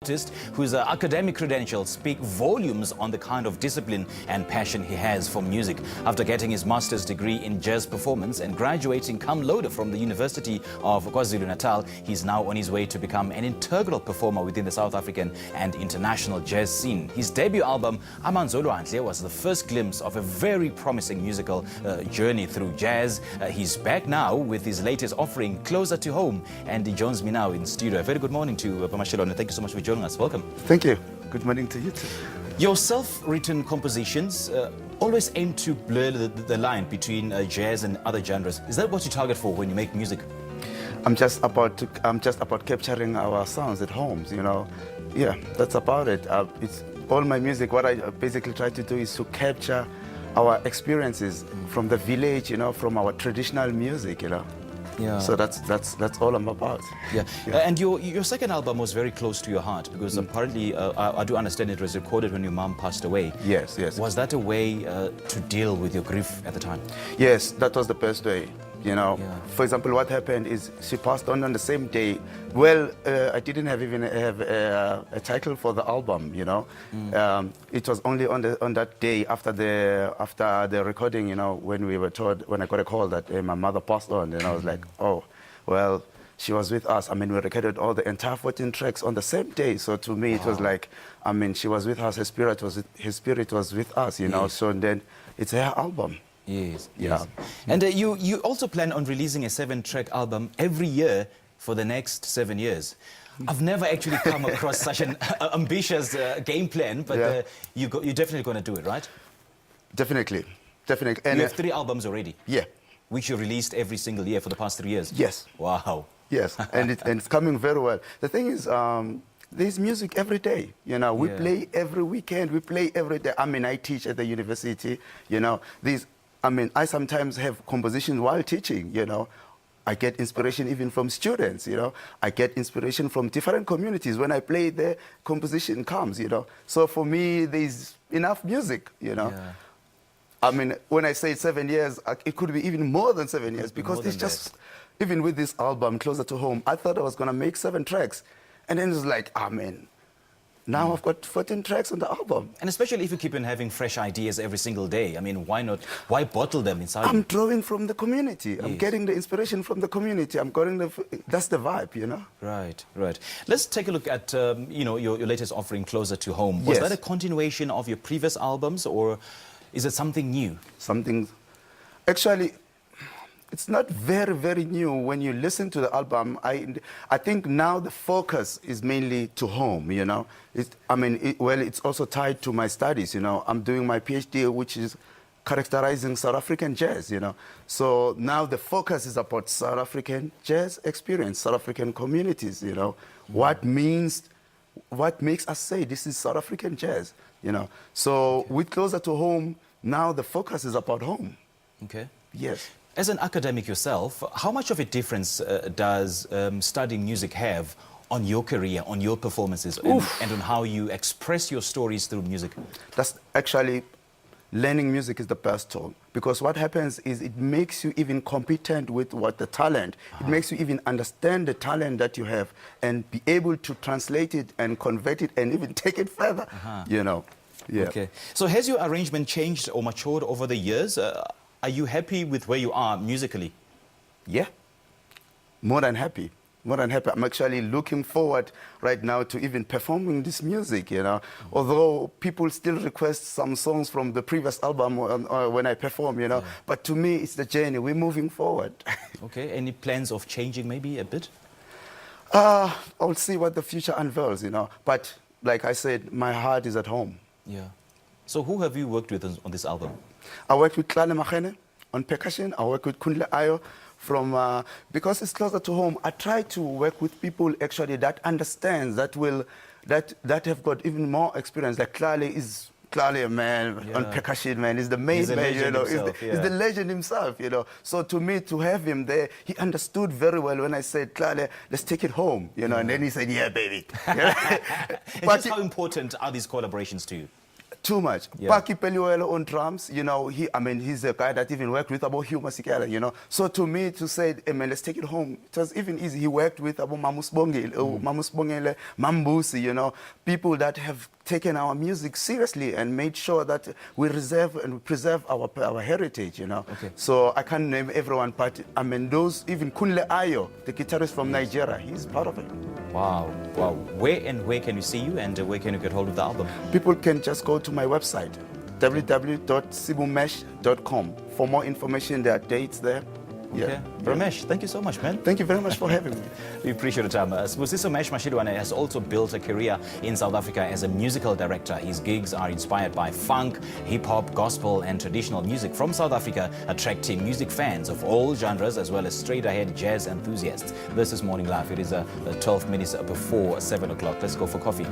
artist whose academic credentials speak volumes on the kind of discipline and passion he has for music. After getting his master's degree in jazz performance and graduating cum laude from the University of KwaZulu-Natal, he's now on his way to become an integral performer within the South African and international jazz scene. His debut album, Mashiloane, was the first glimpse of a very promising musical journey through jazz. He's back now with his latest offering, Closer to Home, and he joins me now in studio. A very good morning to Mashiloane. Thank you so much for joining us. Welcome. Thank you. Good morning to you too. Your self-written compositions always aim to blur the line between jazz and other genres. Is that what you target for when you make music? I'm just about capturing our sounds at home, you know. Yeah, that's about it. It's all my music. What I basically try to do is to capture our experiences from the village, you know, from our traditional music, you know. Yeah. So that's all I'm about. Yeah. And your second album was very close to your heart because apparently I do understand it was recorded when your mom passed away. Yes, yes. Was that a way to deal with your grief at the time? Yes, that was the best way. You know, Yeah. for example, what happened is she passed on the same day. Well, I didn't even have a title for the album. You know, it was only on that day after the recording. You know, when we were told, when I got a call that my mother passed on, and I was like, oh, well, she was with us. I mean, we recorded all the entire 14 tracks on the same day. So to me, it was like, I mean, she was with us. Her spirit was with us. You know, so then it's her album. Yes, yeah. Yes. And you also plan on releasing a 7-track album every year for the next 7 years. I've never actually come across such an ambitious game plan, but you're definitely going to do it, right? Definitely, definitely. And you have 3 albums already? Yeah. Which you released every single year for the past 3 years? Yes. Wow. Yes, and it's coming very well. The thing is, there's music every day, you know. We play every weekend, we play every day. I mean, I teach at the university, you know. I sometimes have compositions while teaching, you know. I get inspiration even from students, you know. I get inspiration from different communities. When I play there, composition comes, you know. So for me, there's enough music, you know. Yeah. I mean, when I say 7 years, it could be even more than 7 years because it's just, even with this album, Closer to Home, I thought I was going to make 7 tracks. And then it's like, man, now I've got 14 tracks on the album. And especially if you keep on having fresh ideas every single day. I mean, why not? Why bottle them inside? I'm drawing from the community. I'm getting the inspiration from the community. That's the vibe, you know? Right, right. Let's take a look at, you know, your latest offering, Closer to Home. Was that a continuation of your previous albums, or is it something new? Actually, it's not very, very new. When you listen to the album, I think now the focus is mainly to home, you know. It's also tied to my studies, you know. I'm doing my PhD, which is characterizing South African jazz, you know. So now the focus is about South African jazz experience, South African communities, you know. What makes us say this is South African jazz, you know. So with Closer to Home, now the focus is about home. Okay. Yes. As an academic yourself, how much of a difference does studying music have on your career, on your performances, and on how you express your stories through music? That's actually, learning music is the best tool. Because what happens is it makes you even competent with the talent. It makes you even understand the talent that you have and be able to translate it and convert it and even take it further, you know. Yeah. Okay. So has your arrangement changed or matured over the years? Are you happy with where you are musically? Yeah, more than happy, more than happy. I'm actually looking forward right now to even performing this music, you know. Although people still request some songs from the previous album when I perform, you know. But to me, it's the journey. We're moving forward. Okay, any plans of changing maybe a bit? I'll see what the future unveils, you know. But like I said, my heart is at home. Yeah. So who have you worked with on this album? I worked with Tlale Magene on percussion. I work with Kundle Ayo because it's closer to home. I try to work with people actually that understands, that have got even more experience. Like Tlale, man, on percussion, man, is the main man, you know. He's the legend himself, you know. So to me, to have him there, he understood very well when I said, Tlale, let's take it home, you know. And then he said, yeah, baby. But just how important are these collaborations to you? Too much. Yeah. Paki Peliwelo on drums, you know, he's a guy that even worked with about Hugh Masekela, you know. So to me, to say, hey, man, let's take it home, it was even easy. He worked with about Mamus Bongele, Mambusi, you know, people that have taken our music seriously and made sure that we reserve and preserve our heritage, you know. Okay. So I can't name everyone, but I mean, those, even Kunle Ayo, the guitarist from Nigeria, he's part of it. Wow. Wow. Where can you see you, and where can you get hold of the album? People can just go to my website, www.sibumesh.com. For more information, there are dates there. Okay. Ramesh, thank you so much, man. Thank you very much for having me. We appreciate the time. Sibusiso Mashiloane has also built a career in South Africa as a musical director. His gigs are inspired by funk, hip-hop, gospel and traditional music from South Africa, attracting music fans of all genres as well as straight-ahead jazz enthusiasts. This is Morning Live. It is 12 minutes before 7 o'clock. Let's go for coffee.